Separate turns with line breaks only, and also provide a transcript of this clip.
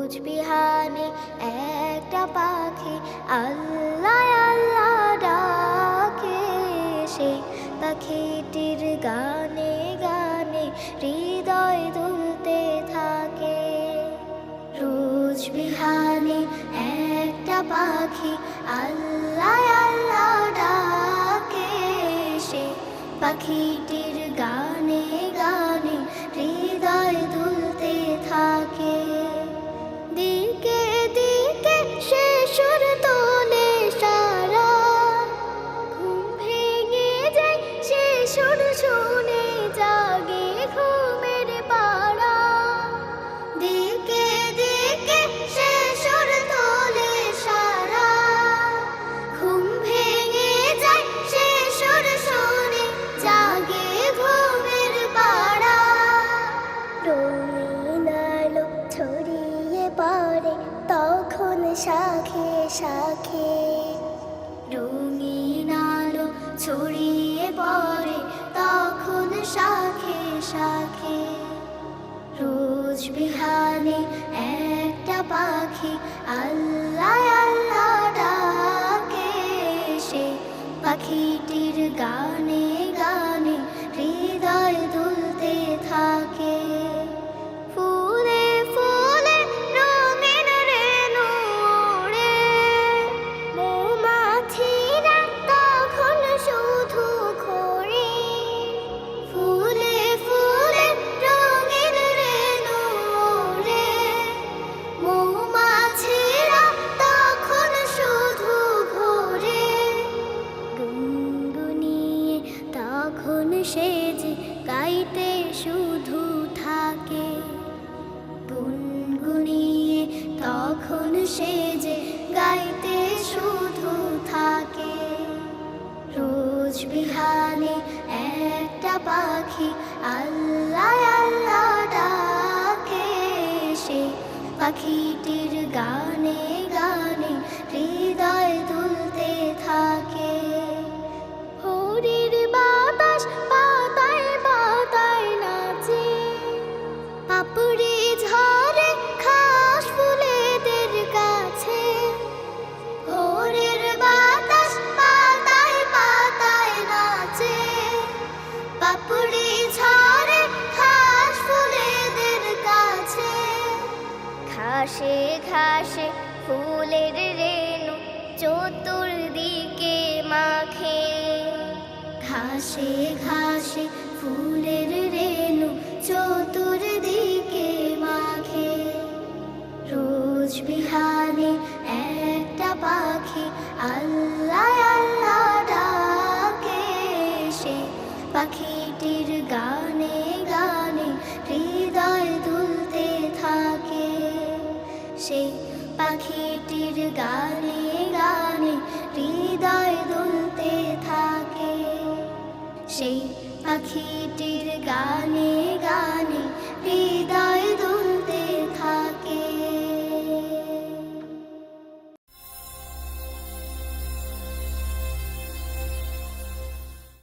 রোজ বিহানে একটা পাখি আল্লাহ আল্লাহ ডাকে, সেই পাখিটির গানে গানে হৃদয় দুলতে থাকে। রোজ বিহানে একটা পাখি আল্লাহ আল্লাহ ডাকে, সেই পাখিটির গানে গানে হৃদয় দুলতে থাকে। দিকে দিকে সে সুর তোলে সারা, ঘুম ভেঙে যায় সে সুর শুনে জাগে ঘুমের পাড়া। দিকে দিকে সে সুর তোলে সারা, ঘুম ভেঙে যায় সে সুর শুনে জাগে ঘুমের পাড়া। রঙিন আলো ছড়িয়ে পড়ে তখন শাখে শাখে, রঙিন আলো ছড়িয়ে পড়ে তখন শাখে শাখে। রোজ বিহানে একটা পাখি আল্লাহ আল্লাহ ডাকে, সে পাখিটির গানে গানে হৃদয় দুলতে থাকে। ফুলে ফুলে রঙিন রেণু ওড়ে, মৌমাছিরা তখন শুধু ঘোরে। ফুলে ফুলে রঙিন রেণু ওড়ে, মৌমাছিরা তখন শুধু ঘোরে। গুনগুনিয়ে তখন সে যে গাইতে শুধু থাকে, গুনগুনিয়ে তখন সে যে গাইতে শুধু থাকে। রোজ বিহানে একটা পাখি আল্লাহ আল্লাহ ডাকে, সে পাখিটির গানে গানে হৃদয় দুলতে থাকে। ভোরের বাতাস পাতায় পাতায় নাচে, পাপড়ি ঝরে ঘাস ফুলেদের কাছে। ভোরের বাতাস পাতায় পাতায় নাচে, পাপড়ি ঝরে ঘাস ফুলেদের কাছে। ঘাসে ঘাসে ফুলের রেণু চতুর্দিকে মাখে, ঘাসে ঘাসে ফুলের রেণু চতুর্দিকে মাখে। রোজ বিহানে একটা পাখি আল্লাহ আল্লাহ ডাকে, সে পাখিটির গানে গানে হৃদয় দুলতে থাকে। সেই পাখিটির গানে গানে হৃদয় দুলতে থাকে। সেই পাখিটির গানে গানে হৃদয়